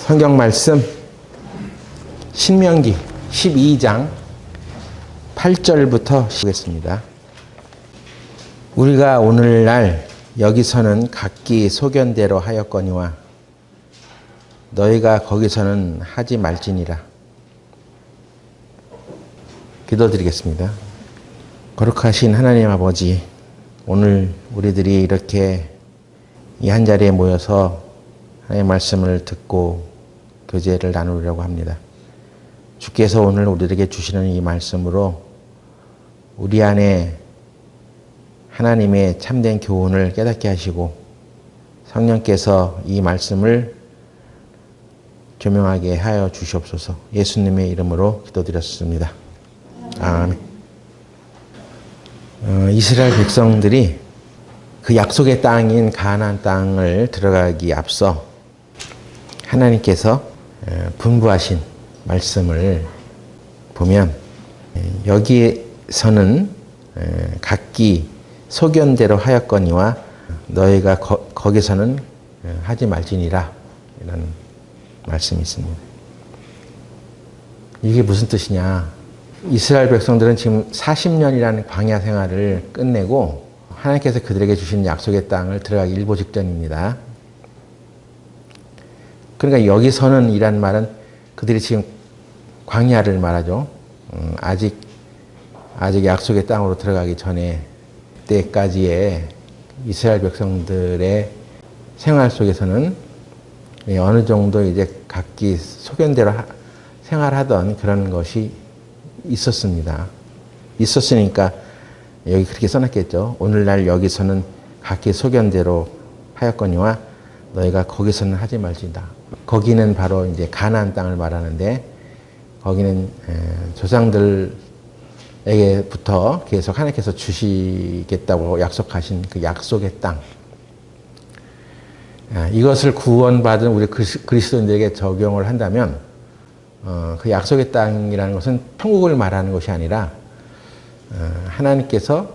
성경 말씀 신명기 12장 8절부터 보겠습니다. 우리가 오늘날 여기서는 각기 소견대로 하였거니와 너희가 거기서는 하지 말지니라. 기도드리겠습니다. 거룩하신 하나님 아버지, 오늘 우리들이 이렇게 이 한 자리에 모여서 하나님의 말씀을 듣고 교제를 나누려고 합니다. 주께서 오늘 우리에게 주시는 이 말씀으로 우리 안에 하나님의 참된 교훈을 깨닫게 하시고 성령께서 이 말씀을 조명하게 하여 주시옵소서. 예수님의 이름으로 기도드렸습니다. 아멘. 이스라엘 백성들이 그 약속의 땅인 가나안 땅을 들어가기 앞서 하나님께서 분부하신 말씀을 보면 여기에서는 각기 소견대로 하였거니와 너희가 거기서는 하지 말지니라 이런 말씀이 있습니다. 이게 무슨 뜻이냐? 이스라엘 백성들은 지금 40년이라는 광야 생활을 끝내고 하나님께서 그들에게 주신 약속의 땅을 들어가기 일보 직전입니다. 그러니까 여기서는 이란 말은 그들이 지금 광야를 말하죠. 아직 약속의 땅으로 들어가기 전에 때까지의 이스라엘 백성들의 생활 속에서는 어느 정도 이제 각기 소견대로 생활하던 그런 것이 있었습니다. 있었으니까 여기 그렇게 써놨겠죠. 오늘날 여기서는 각기 소견대로 하였거니와 너희가 거기서는 하지 말지다. 거기는 바로 가나안 땅을 말하는데 거기는 조상들에게부터 계속 하나님께서 주시겠다고 약속하신 그 약속의 땅. 이것을 구원받은 우리 그리스도인들에게 적용을 한다면 그 약속의 땅이라는 것은 천국을 말하는 것이 아니라 하나님께서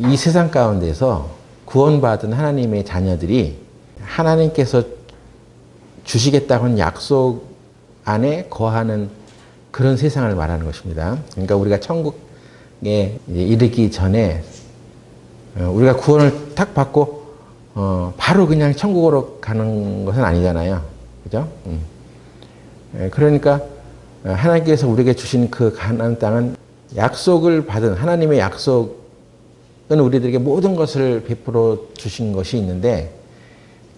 이 세상 가운데서 구원받은 하나님의 자녀들이 하나님께서 주시겠다고 하는 약속 안에 거하는 그런 세상을 말하는 것입니다. 그러니까 우리가 천국에 이르기 전에 우리가 구원을 탁 받고 바로 그냥 천국으로 가는 것은 아니잖아요. 그죠? 그러니까 하나님께서 우리에게 주신 그 가나안 땅은 약속을 받은 하나님의 약속은 우리들에게 모든 것을 베풀어 주신 것이 있는데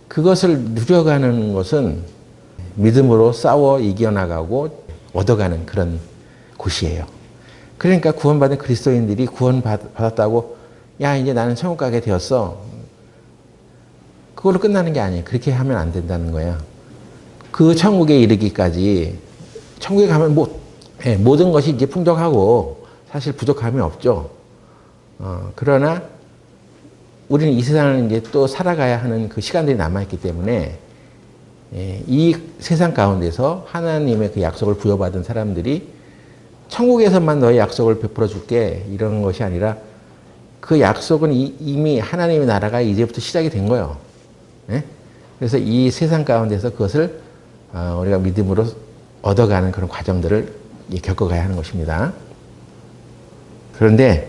그것을 누려가는 것은 믿음으로 싸워 이겨나가고 얻어가는 그런 곳이에요. 그러니까 구원받은 그리스도인들이 구원받았다고 야 이제 나는 천국 가게 되었어. 그걸로 끝나는 게 아니에요. 그렇게 하면 안 된다는 거예요. 그 천국에 이르기까지 천국에 가면 모든 것이 이제 풍족하고 사실 부족함이 없죠. 그러나 우리는 이 세상을 이제 또 살아가야 하는 그 시간들이 남아있기 때문에 이 세상 가운데서 하나님의 그 약속을 부여받은 사람들이 천국에서만 너의 약속을 베풀어 줄게 이런 것이 아니라 그 약속은 이미 하나님의 나라가 이제부터 시작이 된 거예요. 그래서 이 세상 가운데서 그것을 우리가 믿음으로 얻어가는 그런 과정들을 겪어가야 하는 것입니다. 그런데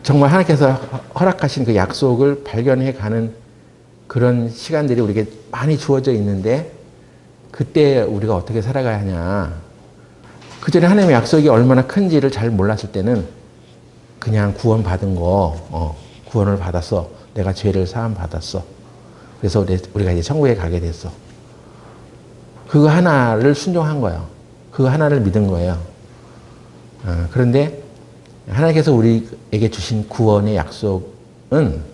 정말 하나님께서 허락하신 그 약속을 발견해 가는 그런 시간들이 우리에게 많이 주어져 있는데 그때 우리가 어떻게 살아가야 하냐. 그 전에 하나님의 약속이 얼마나 큰지를 잘 몰랐을 때는 그냥 구원받은 거, 구원을 받았어. 내가 죄를 사함 받았어. 그래서 우리가 이제 천국에 가게 됐어. 그거 하나를 순종한 거예요. 그거 하나를 믿은 거예요. 그런데 하나님께서 우리에게 주신 구원의 약속은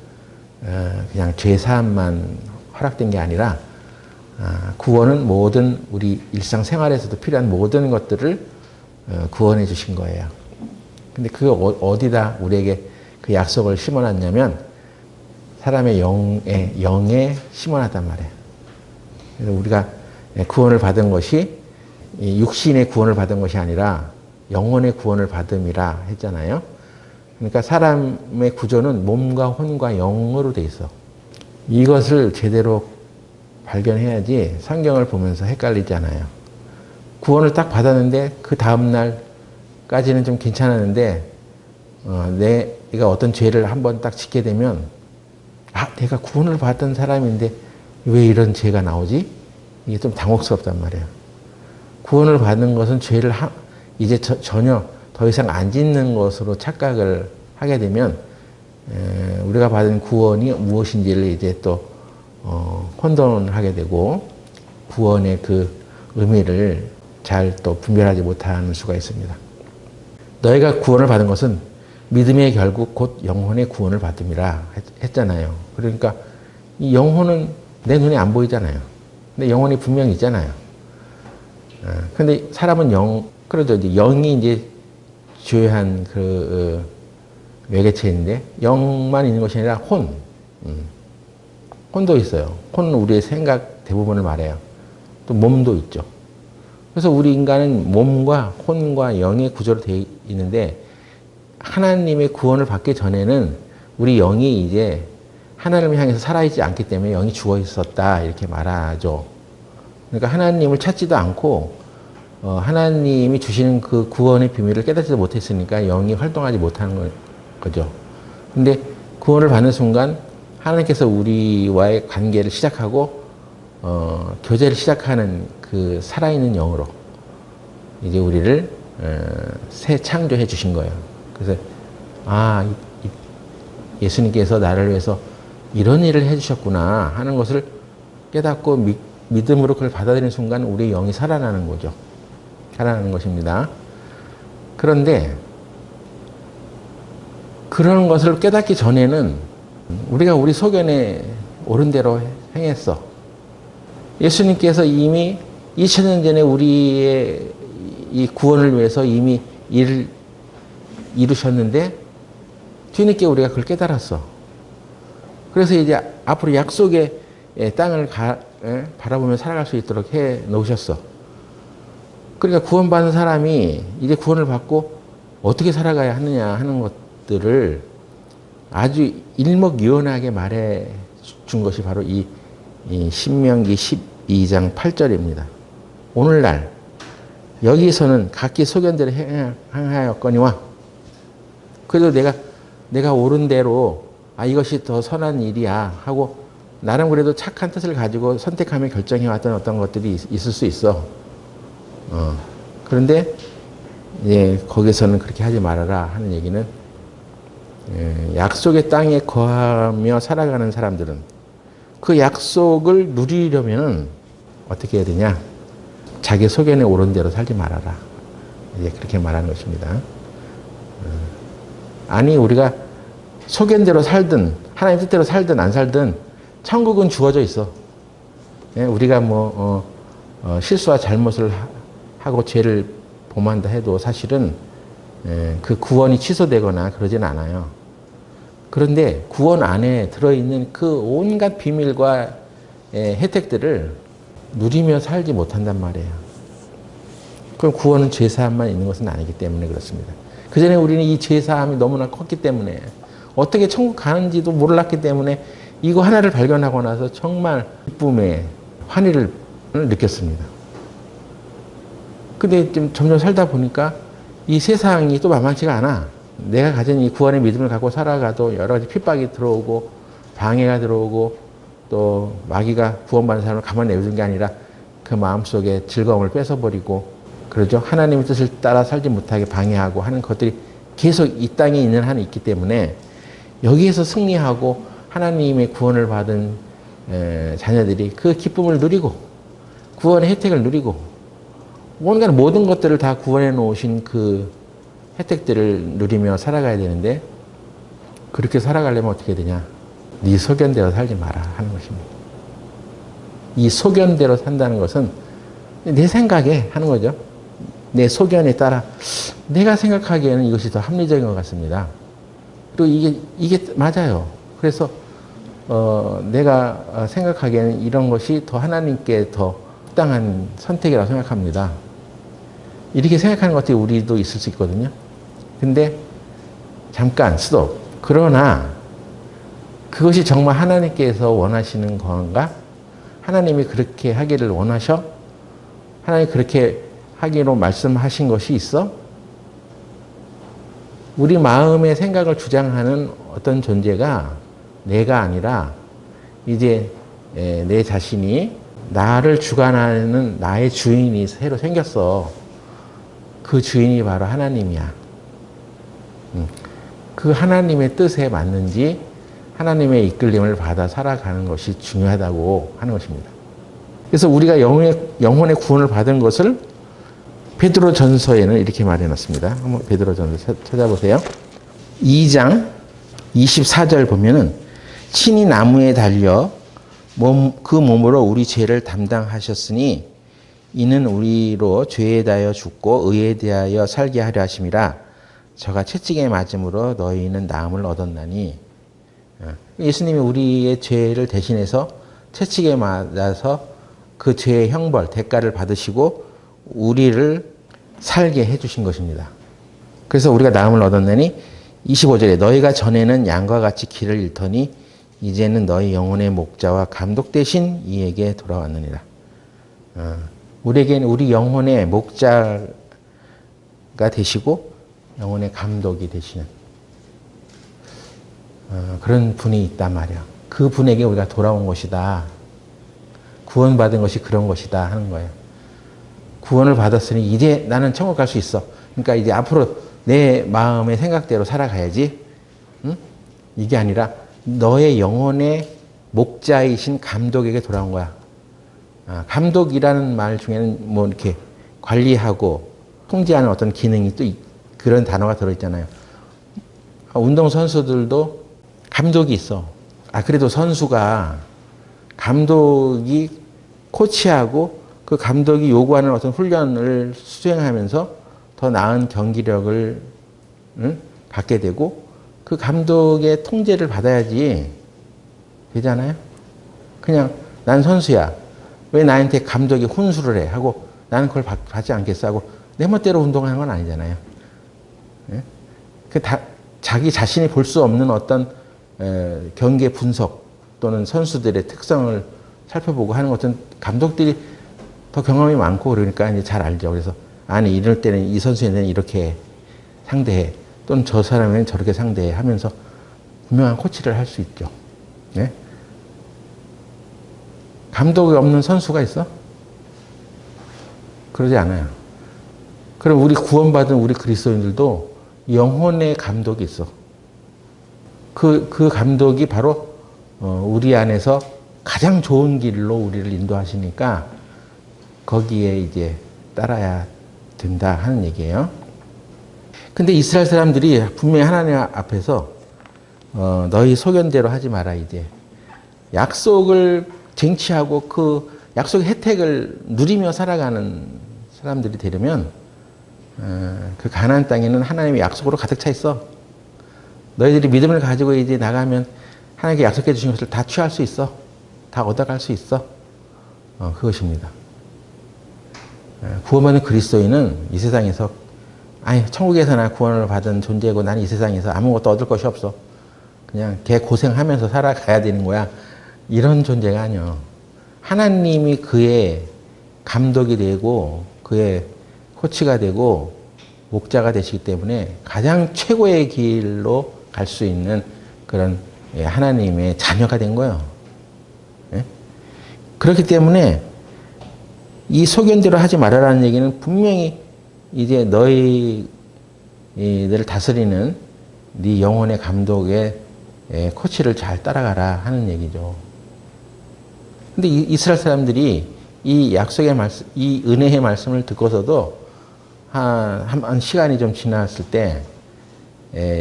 그냥 죄사함만 허락된 게 아니라 구원은 모든 우리 일상생활에서도 필요한 모든 것들을 구원해 주신 거예요. 근데 그게 어디다 우리에게 그 약속을 심어놨냐면 사람의 영에 심어놨단 말이에요. 그래서 우리가 구원을 받은 것이 육신의 구원을 받은 것이 아니라 영혼의 구원을 받음이라 했잖아요. 그러니까 사람의 구조는 몸과 혼과 영으로 돼 있어. 이것을 제대로 발견해야지 성경을 보면서 헷갈리잖아요. 구원을 딱 받았는데 그 다음날까지는 좀 괜찮았는데 내가 어떤 죄를 한번 딱 짓게 되면 내가 구원을 받은 사람인데 왜 이런 죄가 나오지? 이게 좀 당혹스럽단 말이에요. 구원을 받는 것은 죄를 이제 전혀 더 이상 안 짓는 것으로 착각을 하게 되면 우리가 받은 구원이 무엇인지를 이제 또 혼돈을 하게 되고 구원의 그 의미를 잘 또 분별하지 못하는 수가 있습니다. 너희가 구원을 받은 것은 믿음의 결국 곧 영혼의 구원을 받음이라 했잖아요. 그러니까 이 영혼은 내 눈에 안 보이잖아요. 근데 영혼이 분명히 있잖아요. 근데 사람은 그러죠. 이제 영이 이제 주요한 그 매개체인데 영만 있는 것이 아니라 혼도 있어요. 혼은 우리의 생각 대부분을 말해요. 또 몸도 있죠. 그래서 우리 인간은 몸과 혼과 영의 구조로 되어 있는데 하나님의 구원을 받기 전에는 우리 영이 이제 하나님을 향해서 살아있지 않기 때문에 영이 죽어 있었다 이렇게 말하죠. 그러니까 하나님을 찾지도 않고 하나님이 주시는 그 구원의 비밀을 깨닫지도 못했으니까 영이 활동하지 못하는 거죠. 근데 구원을 받는 순간 하나님께서 우리와의 관계를 시작하고 교제를 시작하는 그 살아있는 영으로 이제 우리를 새 창조해 주신 거예요. 그래서 예수님께서 나를 위해서 이런 일을 해주셨구나 하는 것을 깨닫고 믿음으로 그걸 받아들이는 순간 우리의 영이 살아나는 거죠. 살아나는 것입니다. 그런데 그런 것을 깨닫기 전에는 우리가 우리 소견에 옳은 대로 행했어. 예수님께서 이미 2000년 전에 우리의 이 구원을 위해서 이미 일을 이루셨는데 뒤늦게 우리가 그걸 깨달았어. 그래서 이제 앞으로 약속의 땅을 바라보며 살아갈 수 있도록 해 놓으셨어. 그러니까 구원받은 사람이 이제 구원을 받고 어떻게 살아가야 하느냐 하는 것들을 아주 일목요연하게 말해 준 것이 바로 이 신명기 12장 8절입니다. 오늘날 여기서는 각기 소견대로 행하였거니와 그래도 내가 옳은 대로 이것이 더 선한 일이야 하고 나름 그래도 착한 뜻을 가지고 선택하며 결정해왔던 어떤 것들이 있을 수 있어. 그런데 거기서는 그렇게 하지 말아라 하는 얘기는 약속의 땅에 거하며 살아가는 사람들은 그 약속을 누리려면 어떻게 해야 되냐? 자기 소견에 옳은 대로 살지 말아라. 이제 그렇게 말하는 것입니다. 아니 우리가 소견대로 살든 하나님 뜻대로 살든 안 살든 천국은 주어져 있어. 우리가 실수와 잘못을 하고 죄를 범한다 해도 사실은 그 구원이 취소되거나 그러진 않아요. 그런데 구원 안에 들어있는 그 온갖 비밀과 혜택들을 누리며 살지 못한단 말이에요. 그럼 구원은 죄사함만 있는 것은 아니기 때문에 그렇습니다. 그 전에 우리는 이 죄사함이 너무나 컸기 때문에 어떻게 천국 가는지도 몰랐기 때문에 이거 하나를 발견하고 나서 정말 기쁨의 환희를 느꼈습니다. 근데 좀 점점 살다 보니까 이 세상이 또 만만치가 않아. 내가 가진 이 구원의 믿음을 갖고 살아가도 여러 가지 핍박이 들어오고 방해가 들어오고 또 마귀가 구원받은 사람을 가만히 내버린 게 아니라 그 마음속에 즐거움을 뺏어버리고 그러죠. 하나님의 뜻을 따라 살지 못하게 방해하고 하는 것들이 계속 이 땅에 있는 한이 있기 때문에 여기에서 승리하고 하나님의 구원을 받은 자녀들이 그 기쁨을 누리고 구원의 혜택을 누리고 뭔가 모든 것들을 다 구원해 놓으신 그 혜택들을 누리며 살아가야 되는데 그렇게 살아가려면 어떻게 되냐? 네 소견대로 살지 마라 하는 것입니다. 이 소견대로 산다는 것은 내 생각에 하는 거죠. 내 소견에 따라 내가 생각하기에는 이것이 더 합리적인 것 같습니다. 그리고 이게 맞아요. 그래서 내가 생각하기에는 이런 것이 더 하나님께 더 합당한 선택이라고 생각합니다. 이렇게 생각하는 것들이 우리도 있을 수 있거든요. 근데 잠깐 스톱. 그러나 그것이 정말 하나님께서 원하시는 건가? 하나님이 그렇게 하기를 원하셔? 하나님이 그렇게 하기로 말씀하신 것이 있어? 우리 마음의 생각을 주장하는 어떤 존재가 내가 아니라 이제 내 자신이 나를 주관하는 나의 주인이 새로 생겼어. 그 주인이 바로 하나님이야. 그 하나님의 뜻에 맞는지 하나님의 이끌림을 받아 살아가는 것이 중요하다고 하는 것입니다. 그래서 우리가 영혼의 구원을 받은 것을 베드로전서에는 이렇게 말해놨습니다. 한번 베드로전서 찾아보세요. 2장 24절 보면은 친히 나무에 달려 그 몸으로 우리 죄를 담당하셨으니 이는 우리로 죄에 대하여 죽고 의에 대하여 살게 하려 하심이라. 저가 채찍에 맞음으로 너희는 나음을 얻었나니. 예수님이 우리의 죄를 대신해서 채찍에 맞아서 그 죄의 형벌, 대가를 받으시고 우리를 살게 해주신 것입니다. 그래서 우리가 나음을 얻었나니 25절에 너희가 전에는 양과 같이 길을 잃더니 이제는 너희 영혼의 목자와 감독 대신 이에게 돌아왔느니라. 우리에게는 우리 영혼의 목자가 되시고 영혼의 감독이 되시는 그런 분이 있단 말이야. 그 분에게 우리가 돌아온 것이다. 구원받은 것이 그런 것이다 하는 거예요. 구원을 받았으니 이제 나는 천국 갈 수 있어. 그러니까 이제 앞으로 내 마음의 생각대로 살아가야지. 응? 이게 아니라 너의 영혼의 목자이신 감독에게 돌아온 거야. 감독이라는 말 중에는 뭐 이렇게 관리하고 통제하는 어떤 기능이 또 그런 단어가 들어있잖아요. 운동선수들도 감독이 있어. 그래도 선수가 감독이 코치하고 그 감독이 요구하는 어떤 훈련을 수행하면서 더 나은 경기력을 갖게 되고 그 감독의 통제를 받아야지 되잖아요. 그냥 난 선수야. 왜 나한테 감독이 훈수를 해? 하고 나는 그걸 받지 않겠어? 하고 내 멋대로 운동하는 건 아니잖아요. 자기 자신이 볼 수 없는 어떤 경기 분석 또는 선수들의 특성을 살펴보고 하는 것은 감독들이 더 경험이 많고 그러니까 이제 잘 알죠. 그래서 아니 이럴 때는 이 선수에는 이렇게 상대해 또는 저 사람은 저렇게 상대해 하면서 분명한 코치를 할 수 있죠. 네? 감독이 없는 선수가 있어? 그러지 않아요. 그럼 우리 구원받은 우리 그리스도인들도 영혼의 감독이 있어. 그 감독이 바로 우리 안에서 가장 좋은 길로 우리를 인도하시니까 거기에 이제 따라야 된다 하는 얘기예요. 근데 이스라엘 사람들이 분명히 하나님 앞에서 너희 소견대로 하지 마라 이제 약속을 쟁취하고 그 약속의 혜택을 누리며 살아가는 사람들이 되려면 그 가나안 땅에는 하나님의 약속으로 가득 차 있어. 너희들이 믿음을 가지고 이제 나가면 하나님께 약속해 주신 것을 다 취할 수 있어. 다 얻어갈 수 있어. 그것입니다. 구원받은 그리스도인은 이 세상에서 천국에서나 구원을 받은 존재고 나는 이 세상에서 아무것도 얻을 것이 없어. 그냥 개 고생하면서 살아가야 되는 거야. 이런 존재가 아니야. 하나님이 그의 감독이 되고 그의 코치가 되고 목자가 되시기 때문에 가장 최고의 길로 갈 수 있는 그런 하나님의 자녀가 된 거예요. 그렇기 때문에 이 소견대로 하지 말아라는 얘기는 분명히 이제 너희를 다스리는 네 영혼의 감독의 코치를 잘 따라가라 하는 얘기죠. 근데 이스라엘 사람들이 이 약속의 말씀, 이 은혜의 말씀을 듣고서도 한 시간이 좀 지났을 때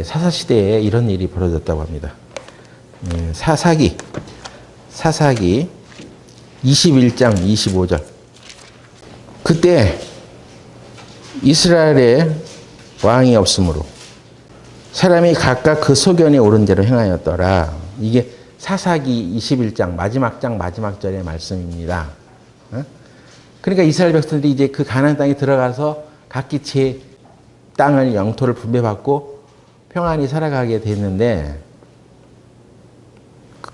사사시대에 이런 일이 벌어졌다고 합니다. 사사기 21장 25절. 그때 이스라엘에 왕이 없으므로 사람이 각각 그 소견에 오른 대로 행하였더라. 이게 사사기 21장 마지막 장 마지막 절의 말씀입니다. 그러니까 이스라엘 백성들이 이제 그 가나안 땅에 들어가서 각기 제 땅을 영토를 분배받고 평안히 살아가게 됐는데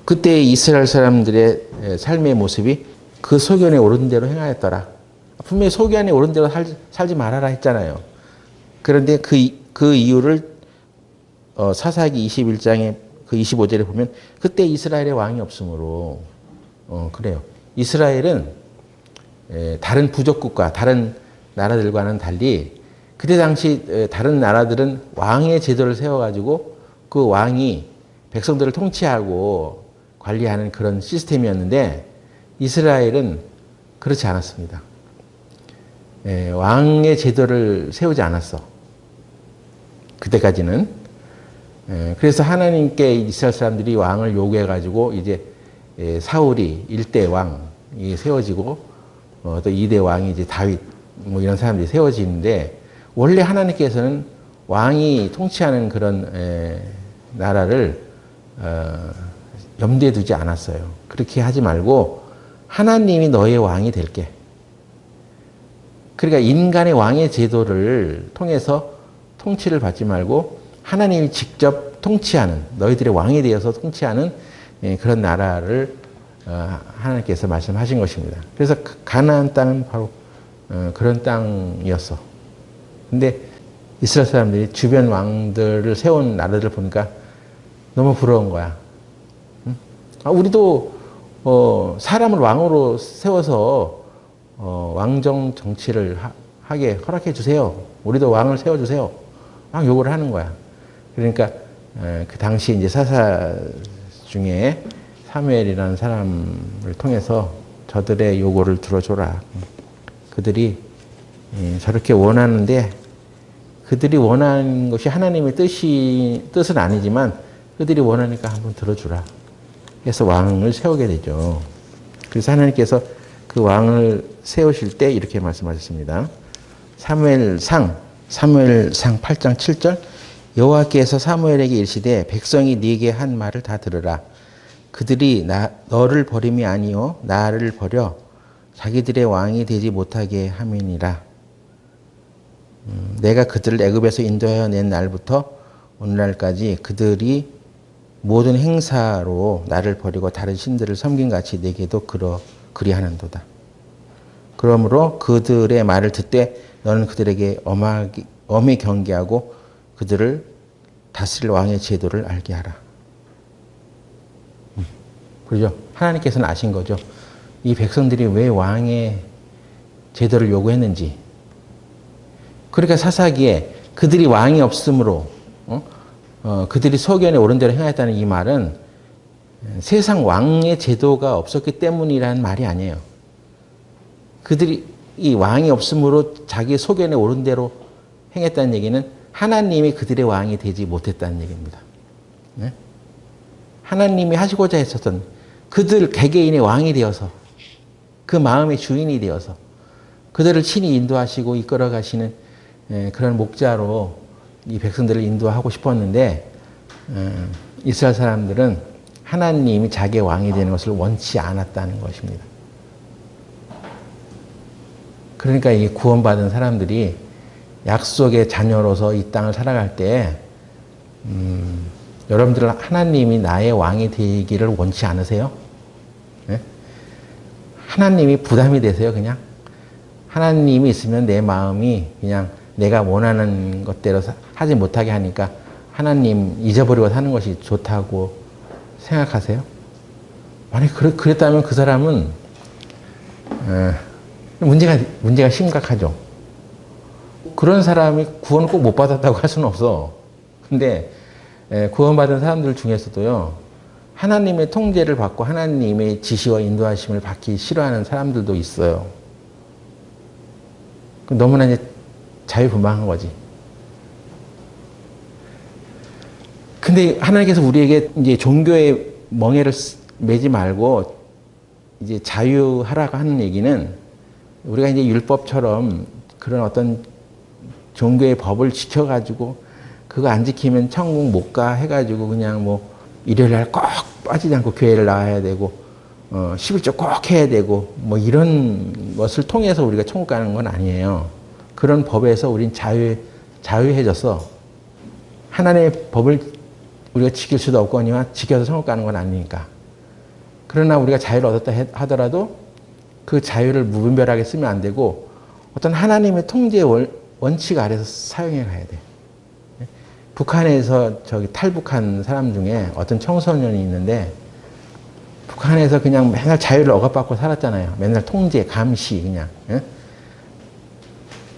그때 이스라엘 사람들의 삶의 모습이 그 소견에 오른 대로 행하였더라. 분명히 소견에 오른 대로 살지 말아라 했잖아요. 그런데 그 이유를 사사기 21장에 그 25절에 보면 그때 이스라엘의 왕이 없으므로 그래요. 이스라엘은 다른 부족국과 다른 나라들과는 달리 그때 당시 다른 나라들은 왕의 제도를 세워가지고 그 왕이 백성들을 통치하고 관리하는 그런 시스템이었는데 이스라엘은 그렇지 않았습니다. 왕의 제도를 세우지 않았어. 그때까지는. 그래서 하나님께 이스라엘 사람들이 왕을 요구해가지고 이제 사울이 1대 왕이 세워지고 또 2대 왕이 이제 다윗 뭐 이런 사람들이 세워지는데 원래 하나님께서는 왕이 통치하는 그런 나라를 염두에 두지 않았어요. 그렇게 하지 말고 하나님이 너의 왕이 될게. 그러니까 인간의 왕의 제도를 통해서 통치를 받지 말고 하나님이 직접 통치하는 너희들의 왕이 되어서 통치하는 그런 나라를 하나님께서 말씀하신 것입니다. 그래서 가나안 땅은 바로 그런 땅이었어. 근데 이스라엘 사람들이 주변 왕들을 세운 나라들을 보니까 너무 부러운 거야. 우리도 사람을 왕으로 세워서 왕정 정치를 하게 허락해 주세요. 우리도 왕을 세워주세요. 막 요구를 하는 거야. 그러니까 그 당시 이제 사사 중에 사무엘이라는 사람을 통해서 저들의 요구를 들어줘라. 그들이 저렇게 원하는데 그들이 원하는 것이 하나님의 뜻은 아니지만 그들이 원하니까 한번 들어주라. 그래서 왕을 세우게 되죠. 그래서 하나님께서 그 왕을 세우실 때 이렇게 말씀하셨습니다. 사무엘상 8장 7절 여호와께서 사무엘에게 이르시되 백성이 네게 한 말을 다 들으라. 그들이 너를 버림이 아니요 나를 버려 자기들의 왕이 되지 못하게 함이니라. 내가 그들을 애굽에서 인도하여 낸 날부터 오늘날까지 그들이 모든 행사로 나를 버리고 다른 신들을 섬긴 같이 내게도 그리하는도다. 그러므로 그들의 말을 듣되 너는 그들에게 엄히 경계하고 그들을 다스릴 왕의 제도를 알게 하라. 그렇죠? 하나님께서는 아신 거죠. 이 백성들이 왜 왕의 제도를 요구했는지. 그러니까 사사기에 그들이 왕이 없으므로 그들이 소견에 오른 대로 행하였다는 이 말은 세상 왕의 제도가 없었기 때문이라는 말이 아니에요. 그들이 이 왕이 없으므로 자기 소견에 오른 대로 행했다는 얘기는 하나님이 그들의 왕이 되지 못했다는 얘기입니다. 네? 하나님이 하시고자 했었던 그들 개개인의 왕이 되어서 그 마음의 주인이 되어서 그들을 친히 인도하시고 이끌어 가시는 그런 목자로 이 백성들을 인도하고 싶었는데 이스라엘 사람들은 하나님이 자기의 왕이 되는 것을 원치 않았다는 것입니다. 그러니까 이 구원받은 사람들이 약속의 자녀로서 이 땅을 살아갈 때 여러분들 하나님이 나의 왕이 되기를 원치 않으세요? 네? 하나님이 부담이 되세요, 그냥? 하나님이 있으면 내 마음이 그냥 내가 원하는 것대로 하지 못하게 하니까 하나님 잊어버리고 사는 것이 좋다고 생각하세요? 만약 그랬다면 그 사람은 문제가 심각하죠. 그런 사람이 구원을 꼭 못 받았다고 할 수는 없어. 근데 구원받은 사람들 중에서도요, 하나님의 통제를 받고 하나님의 지시와 인도하심을 받기 싫어하는 사람들도 있어요. 너무나 이제 자유분방한 거지. 근데 하나님께서 우리에게 이제 종교의 멍에를 매지 말고 이제 자유하라고 하는 얘기는 우리가 이제 율법처럼 그런 어떤 종교의 법을 지켜가지고 그거 안 지키면 천국 못 가 해가지고 그냥 뭐 일요일 날 꼭 빠지지 않고 교회를 나와야 되고 11조 꼭 해야 되고 뭐 이런 것을 통해서 우리가 천국 가는 건 아니에요. 그런 법에서 우린 자유해져서 하나님의 법을 우리가 지킬 수도 없거니와 지켜서 천국 가는 건 아니니까. 그러나 우리가 자유를 얻었다 하더라도 그 자유를 무분별하게 쓰면 안 되고 어떤 하나님의 통제 원칙 아래서 사용해 가야 돼. 북한에서 저기 탈북한 사람 중에 어떤 청소년이 있는데 북한에서 그냥 맨날 자유를 억압받고 살았잖아요. 맨날 통제, 감시 그냥. 예?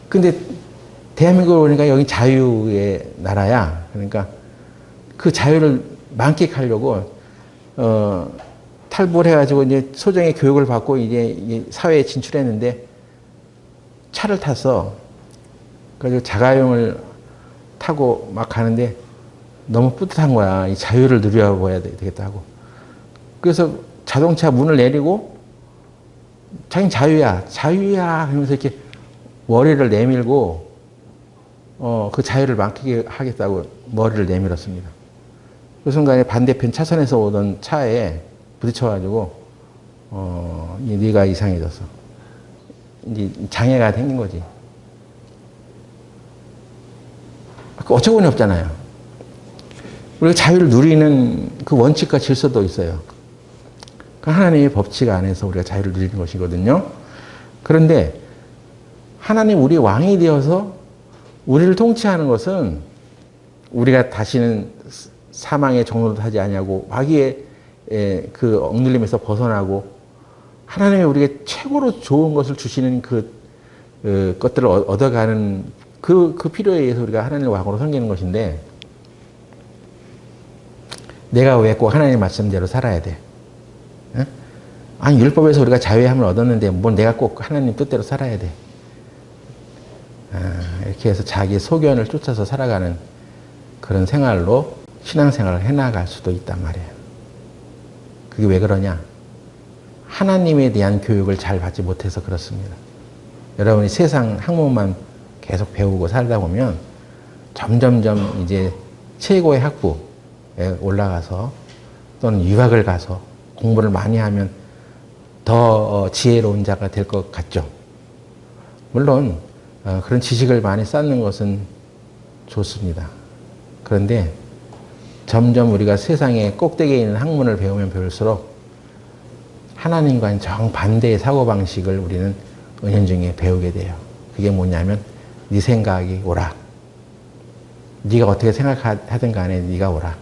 근데 대한민국을 오니까 여기 자유의 나라야. 그러니까 그 자유를 만끽하려고 탈북을 해가지고 이제 소정의 교육을 받고 이제 사회에 진출했는데 차를 탔어. 그래서 자가용을 타고 막 가는데 너무 뿌듯한 거야. 이 자유를 누려봐야 되겠다 하고. 그래서 자동차 문을 내리고 자기는 자유야, 자유야 하면서 이렇게 머리를 내밀고 그 자유를 만끽 하겠다고 머리를 내밀었습니다. 그 순간에 반대편 차선에서 오던 차에 부딪혀가지고 뇌가 이상해졌어. 이제 장애가 생긴 거지. 어처구니 없잖아요. 우리가 자유를 누리는 그 원칙과 질서도 있어요. 그 하나님의 법칙 안에서 우리가 자유를 누리는 것이거든요. 그런데 하나님 우리 왕이 되어서 우리를 통치하는 것은 우리가 다시는 사망의 종로도 하지 아니하고 마귀의 그 억눌림에서 벗어나고 하나님이 우리에게 최고로 좋은 것을 주시는 그 것들을 얻어가는 그 필요에 의해서 우리가 하나님의 왕으로 섬기는 것인데 내가 왜 꼭 하나님의 말씀대로 살아야 돼? 응? 아니 율법에서 우리가 자유함을 얻었는데 뭘 내가 꼭 하나님 뜻대로 살아야 돼? 이렇게 해서 자기 소견을 쫓아서 살아가는 그런 생활로 신앙생활을 해나갈 수도 있단 말이에요. 그게 왜 그러냐? 하나님에 대한 교육을 잘 받지 못해서 그렇습니다. 여러분이 세상 학문만 계속 배우고 살다 보면 점점점 이제 최고의 학부에 올라가서 또는 유학을 가서 공부를 많이 하면 더 지혜로운 자가 될 것 같죠. 물론 그런 지식을 많이 쌓는 것은 좋습니다. 그런데 점점 우리가 세상의 꼭대기에 있는 학문을 배우면 배울수록 하나님과는 정반대의 사고방식을 우리는 은연중에 배우게 돼요. 그게 뭐냐면 네 생각이 옳아. 네가 어떻게 생각하든 간에 네가 옳아.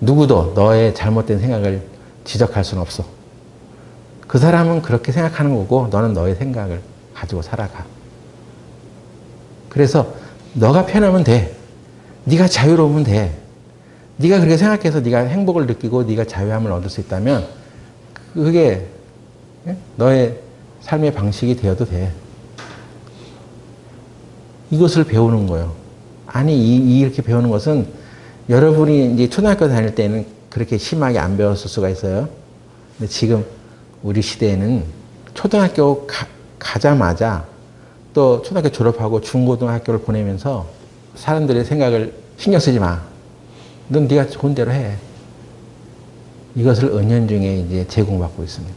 누구도 너의 잘못된 생각을 지적할 수는 없어. 그 사람은 그렇게 생각하는 거고 너는 너의 생각을 가지고 살아가. 그래서 너가 편하면 돼. 네가 자유로우면 돼. 네가 그렇게 생각해서 네가 행복을 느끼고 네가 자유함을 얻을 수 있다면 그게 너의 삶의 방식이 되어도 돼. 이것을 배우는 거예요. 아니 이렇게 배우는 것은 여러분이 이제 초등학교 다닐 때는 그렇게 심하게 안 배웠을 수가 있어요. 근데 지금 우리 시대에는 초등학교 가자마자 또 초등학교 졸업하고 중고등학교를 보내면서 사람들의 생각을 신경 쓰지 마. 넌 네가 좋은 대로 해. 이것을 은연중에 이제 제공받고 있습니다.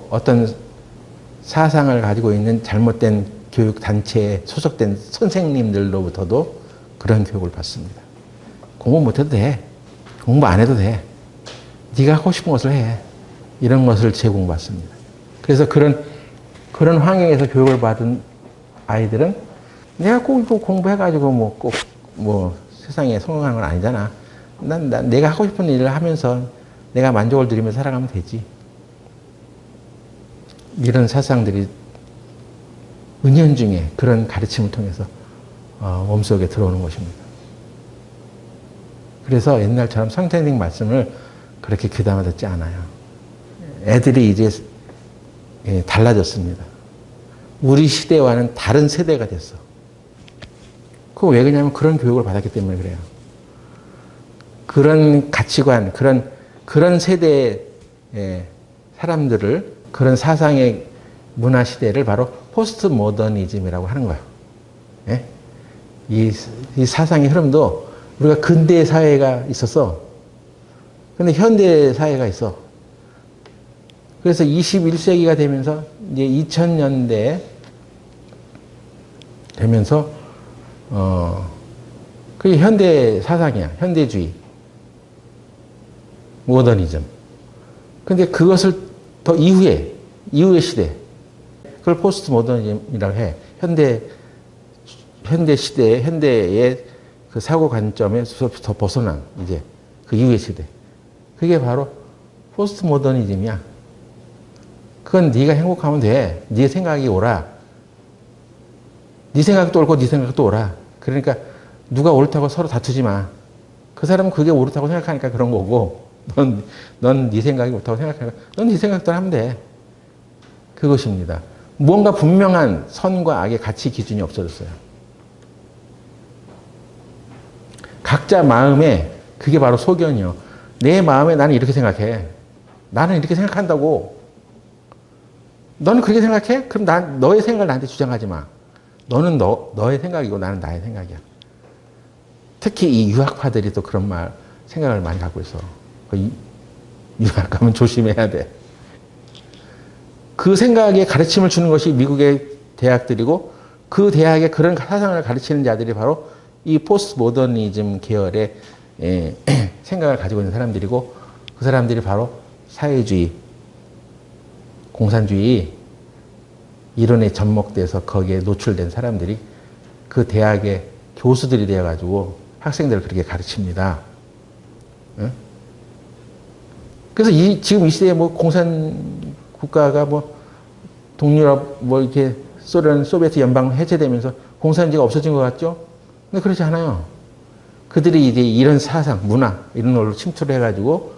어떤 사상을 가지고 있는 잘못된 교육 단체에 소속된 선생님들로부터도 그런 교육을 받습니다. 공부 못해도 돼. 공부 안 해도 돼. 네가 하고 싶은 것을 해. 이런 것을 제공받습니다. 그래서 그런 환경에서 교육을 받은 아이들은 내가 꼭 이거 공부해가지고 꼭 세상에 성공하는 건 아니잖아. 난 내가 하고 싶은 일을 하면서 내가 만족을 누리면서 살아가면 되지. 이런 사상들이 은연중에 그런 가르침을 통해서 몸속에 들어오는 것입니다. 그래서 옛날처럼 성태님 말씀을 그렇게 귀담아 듣지 않아요. 애들이 이제 달라졌습니다. 우리 시대와는 다른 세대가 됐어. 그거 왜 그러냐면 그런 교육을 받았기 때문에 그래요. 그런 가치관, 그런 세대의 사람들을 그런 사상의 문화 시대를 바로 포스트 모더니즘이라고 하는 거예요. 예? 이 사상의 흐름도 우리가 근대 사회가 있었어. 근데 현대 사회가 있어. 그래서 21세기가 되면서 이제 2000년대 되면서 그게 현대 사상이야. 현대주의. 모더니즘. 근데 그것을 더 이후의 시대. 그걸 포스트 모더니즘이라고 해. 현대 시대의, 현대의 그 사고 관점에서 더 벗어난, 이제, 그 이후의 시대. 그게 바로 포스트 모더니즘이야. 그건 네가 행복하면 돼. 네 생각이 옳아. 네 생각도 옳고 네 생각도 옳아. 그러니까 누가 옳다고 서로 다투지 마. 그 사람은 그게 옳다고 생각하니까 그런 거고, 넌 네 생각이 옳다고 생각하니까 넌 네 생각대로 하면 돼. 그것입니다. 무언가 분명한 선과 악의 가치 기준이 없어졌어요. 각자 마음에 그게 바로 소견이요. 내 마음에 나는 이렇게 생각해. 나는 이렇게 생각한다고. 너는 그렇게 생각해? 그럼 너의 생각을 나한테 주장하지 마. 너는 너의 생각이고 나는 나의 생각이야. 특히 이 유학파들이 또 그런 생각을 많이 갖고 있어. 유학 가면 조심해야 돼. 그 생각에 가르침을 주는 것이 미국의 대학들이고 그 대학에 그런 사상을 가르치는 자들이 바로 이 포스트 모더니즘 계열의 생각을 가지고 있는 사람들이고 그 사람들이 바로 사회주의, 공산주의 이론에 접목돼서 거기에 노출된 사람들이 그 대학의 교수들이 되어가지고 학생들을 그렇게 가르칩니다. 응? 그래서 지금 이 시대에 뭐 공산 국가가 뭐 동유럽 뭐 이렇게 소비에트 연방 해체되면서 공산주의가 없어진 것 같죠? 근데 그렇지 않아요. 그들이 이제 이런 사상, 문화 이런 걸로 침투를 해가지고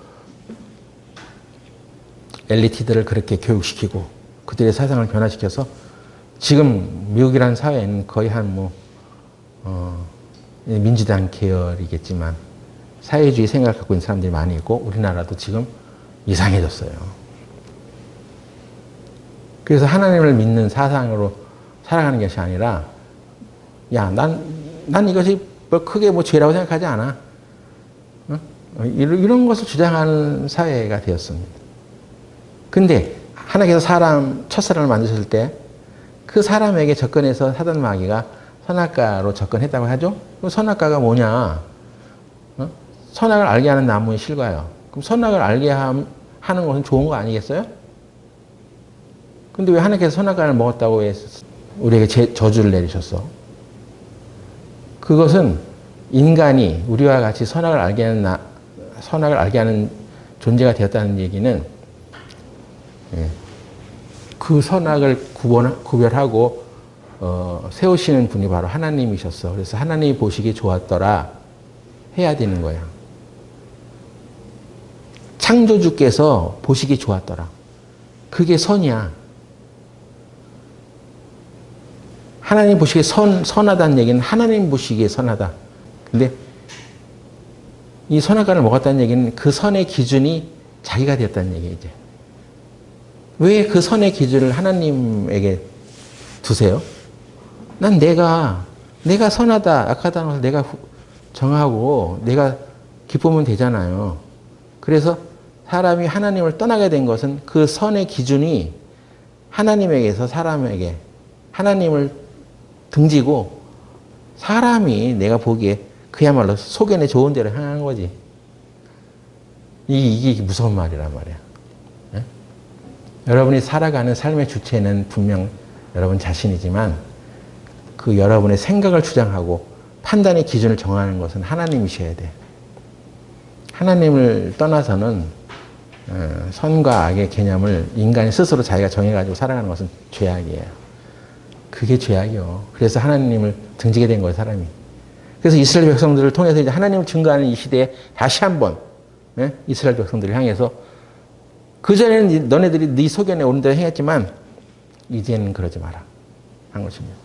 엘리트들을 그렇게 교육시키고 그들의 사상을 변화시켜서 지금 미국이라는 사회는 거의 민주당 계열이겠지만 사회주의 생각을 갖고 있는 사람들이 많이 있고 우리나라도 지금 이상해졌어요. 그래서 하나님을 믿는 사상으로 살아가는 것이 아니라 야, 난 이것이 뭐 크게 뭐 죄라고 생각하지 않아. 이런 것을 주장하는 사회가 되었습니다. 근데 하나님께서 첫사람을 만드셨을 때 그 사람에게 접근해서 사단 마귀가 선악과로 접근했다고 하죠? 그럼 선악과가 뭐냐? 선악을 알게 하는 나무의 실과요. 그럼 선악을 알게 하는 것은 좋은 거 아니겠어요? 근데 왜 하나님께서 선악과를 먹었다고 우리에게 저주를 내리셨어? 그것은 인간이 우리와 같이 선악을 알게 하는 존재가 되었다는 얘기는 그 선악을 구별하고 세우시는 분이 바로 하나님이셨어. 그래서 하나님이 보시기 좋았더라 해야 되는 거야. 창조주께서 보시기 좋았더라. 그게 선이야. 하나님 보시기에 선하다는 얘기는 하나님 보시기에 선하다. 근데 이 선악과를 먹었다는 얘기는 그 선의 기준이 자기가 되었다는 얘기죠. 왜 그 선의 기준을 하나님에게 두세요? 난 내가 선하다, 악하다는 것을 내가 정하고 내가 기쁘면 되잖아요. 그래서 사람이 하나님을 떠나게 된 것은 그 선의 기준이 하나님에게서 사람에게 하나님을 등지고 사람이 내가 보기에 그야말로 소견에 좋은 대로 향하는 거지. 이게 무서운 말이란 말이야. 네? 여러분이 살아가는 삶의 주체는 분명 여러분 자신이지만 그 여러분의 생각을 주장하고 판단의 기준을 정하는 것은 하나님이셔야 돼. 하나님을 떠나서는 선과 악의 개념을 인간이 스스로 자기가 정해가지고 살아가는 것은 죄악이에요. 그게 죄악이요. 그래서 하나님을 등지게 된 거예요, 사람이. 그래서 이스라엘 백성들을 통해서 이제 하나님을 증거하는 이 시대에 다시 한번 이스라엘 백성들을 향해서 그전에는 너네들이 네 소견에 오른 대로 행했지만 이제는 그러지 마라 한 것입니다.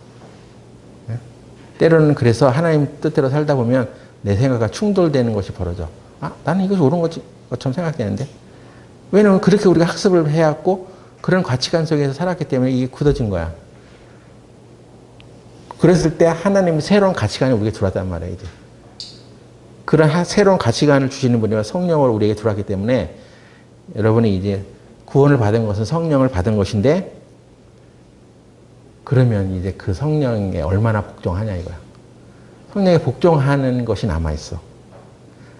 때로는 그래서 하나님 뜻대로 살다 보면 내 생각과 충돌되는 것이 벌어져. 나는 이것이 옳은 것처럼 생각되는데 왜냐하면 그렇게 우리가 학습을 해왔고 그런 가치관 속에서 살았기 때문에 이게 굳어진 거야. 그랬을 때 하나님의 새로운 가치관이 우리에게 들어왔단 말이에요. 이제. 그런 새로운 가치관을 주시는 분이 성령을 우리에게 들어왔기 때문에 여러분이 이제 구원을 받은 것은 성령을 받은 것인데 그러면 이제 그 성령에 얼마나 복종하냐 이거야. 성령에 복종하는 것이 남아있어.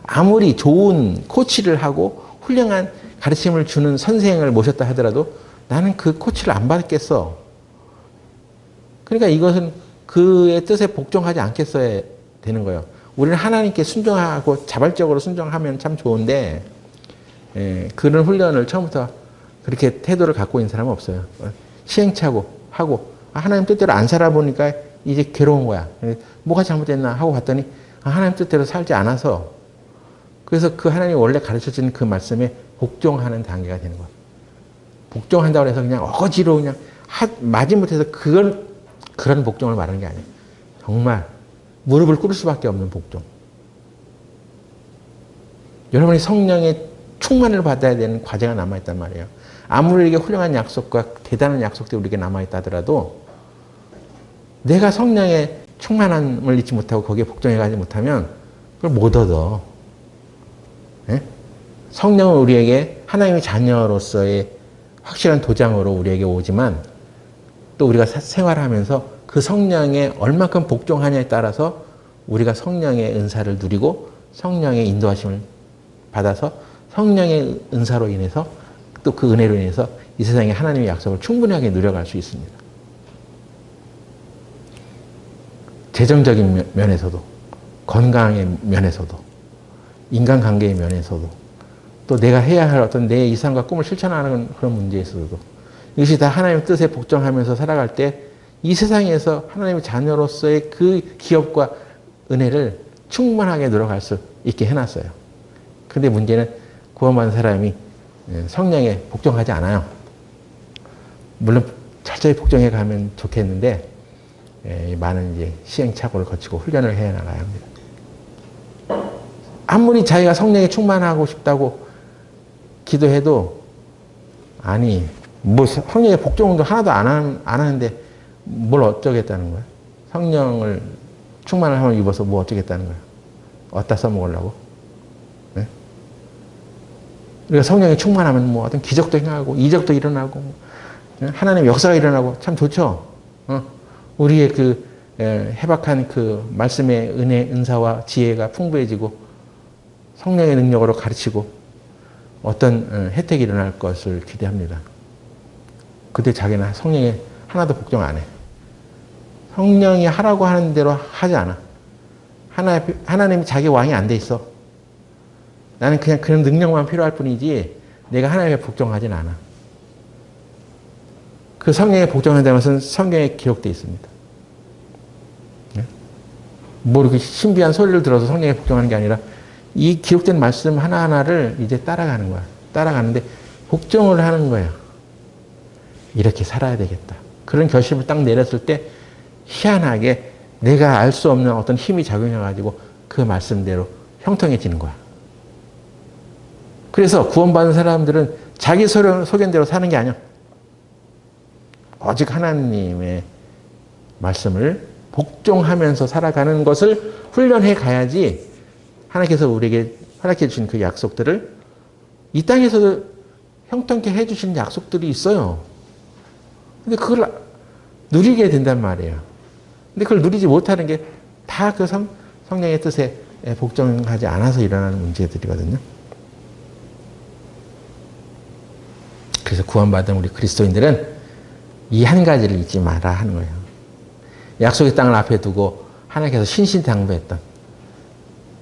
아무리 좋은 코치를 하고 훌륭한 가르침을 주는 선생을 모셨다 하더라도 나는 그 코치를 안 받겠어. 그러니까 이것은 그의 뜻에 복종하지 않겠어야 되는 거예요. 우리는 하나님께 순종하고 자발적으로 순종하면 참 좋은데 그런 훈련을 처음부터 그렇게 태도를 갖고 있는 사람은 없어요. 시행착오 하고 하나님 뜻대로 안 살아보니까 이제 괴로운 거야. 뭐가 잘못됐나 하고 봤더니 하나님 뜻대로 살지 않아서 그래서 그 하나님이 원래 가르쳐준 그 말씀에 복종하는 단계가 되는 거야. 복종한다고 해서 그냥 어거지로 그냥 마지못해서 그런 복종을 말하는 게 아니에요. 정말 무릎을 꿇을 수밖에 없는 복종. 여러분이 성령의 충만을 받아야 되는 과제가 남아있단 말이에요. 아무리 이게 훌륭한 약속과 대단한 약속들이 우리에게 남아있다 하더라도 내가 성령의 충만함을 잊지 못하고 거기에 복종해 가지 못하면 그걸 못 얻어. 예? 성령은 우리에게 하나님의 자녀로서의 확실한 도장으로 우리에게 오지만 또 우리가 생활하면서 그 성령에 얼마큼 복종하냐에 따라서 우리가 성령의 은사를 누리고 성령의 인도하심을 받아서 성령의 은사로 인해서 또 그 은혜로 인해서 이 세상에 하나님의 약속을 충분하게 누려갈 수 있습니다. 재정적인 면에서도 건강의 면에서도 인간관계의 면에서도 또 내가 해야 할 어떤 내 이상과 꿈을 실천하는 그런 문제에서도 이것이 다 하나님의 뜻에 복종하면서 살아갈 때 이 세상에서 하나님의 자녀로서의 그 기업과 은혜를 충만하게 누려갈 수 있게 해놨어요. 그런데 문제는 구원받은 사람이 성령에 복종하지 않아요. 물론 철저히 복종해 가면 좋겠는데 많은 이제 시행착오를 거치고 훈련을 해 나가야 합니다. 아무리 자기가 성령에 충만하고 싶다고 기도해도 아니 뭐 성령의 복종도 하나도 안 하는데 뭘 어쩌겠다는 거야? 성령을 충만한 함을 입어서 뭐 어쩌겠다는 거야? 어디다 써먹으려고? 네? 우리가 성령에 충만하면 뭐 어떤 기적도 행하고 이적도 일어나고 하나님의 역사가 일어나고 참 좋죠. 우리의 그 해박한 그 말씀의 은혜, 은사와 지혜가 풍부해지고 성령의 능력으로 가르치고 어떤 혜택이 일어날 것을 기대합니다. 그때 자기는 성령에 하나도 복종 안 해. 성령이 하라고 하는 대로 하지 않아. 하나님이 자기 왕이 안 돼 있어. 나는 그냥 그런 능력만 필요할 뿐이지 내가 하나님에 복종하진 않아. 그 성령에 복종한다는 것은 성경에 기록되어 있습니다. 뭐 이렇게 신비한 소리를 들어서 성령에 복종하는 게 아니라 이 기록된 말씀 하나하나를 이제 따라가는 거야. 따라가는데 복종을 하는 거예요. 이렇게 살아야 되겠다. 그런 결심을 딱 내렸을 때 희한하게 내가 알 수 없는 어떤 힘이 작용해가지고 그 말씀대로 형통해지는 거야. 그래서 구원받은 사람들은 자기 소견대로 사는 게 아니야. 오직 하나님의 말씀을 복종하면서 살아가는 것을 훈련해 가야지 하나님께서 우리에게 허락해 주신 그 약속들을 이 땅에서도 형통케 해 주시는 약속들이 있어요. 근데 그걸 누리게 된단 말이에요. 근데 그걸 누리지 못하는 게 다 그 성령의 뜻에 복종하지 않아서 일어나는 문제들이거든요. 그래서 구원받은 우리 그리스도인들은 이 한 가지를 잊지 마라 하는 거예요. 약속의 땅을 앞에 두고 하나님께서 신신당부했던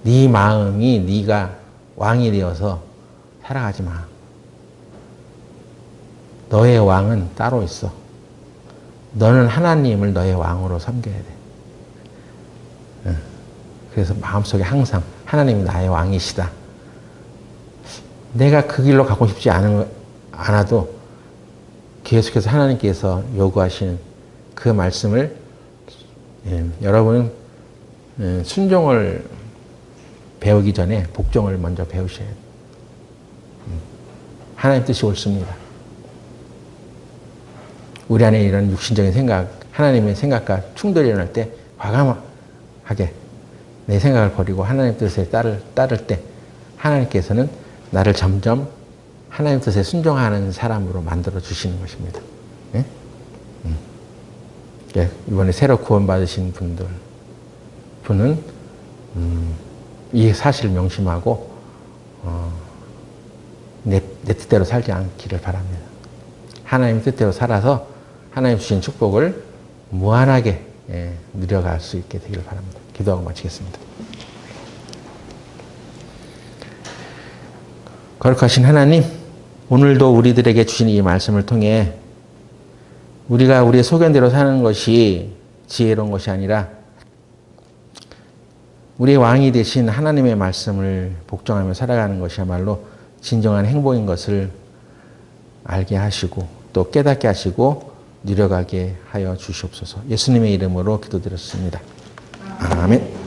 네 마음이 네가 왕이 되어서 살아가지 마. 너의 왕은 따로 있어. 너는 하나님을 너의 왕으로 섬겨야 돼. 그래서 마음속에 항상 하나님이 나의 왕이시다. 내가 그 길로 가고 싶지 않아도 계속해서 하나님께서 요구하시는 그 말씀을 여러분은 순종을 배우기 전에 복종을 먼저 배우셔야 돼요. 하나님 뜻이 옳습니다. 우리 안에 이런 육신적인 생각, 하나님의 생각과 충돌이 일어날 때 과감하게 내 생각을 버리고 하나님 뜻에 따를 때 하나님께서는 나를 점점 하나님 뜻에 순종하는 사람으로 만들어 주시는 것입니다. 네? 이번에 새로 구원받으신 분은 이 사실을 명심하고 내 뜻대로 살지 않기를 바랍니다. 하나님 뜻대로 살아서 하나님 주신 축복을 무한하게 누려갈 수 있게 되기를 바랍니다. 기도하고 마치겠습니다. 거룩하신 하나님, 오늘도 우리들에게 주신 이 말씀을 통해 우리가 우리의 소견대로 사는 것이 지혜로운 것이 아니라 우리의 왕이 되신 하나님의 말씀을 복종하며 살아가는 것이야말로 진정한 행복인 것을 알게 하시고 또 깨닫게 하시고 누려가게 하여 주시옵소서. 예수님의 이름으로 기도드렸습니다. 아멘.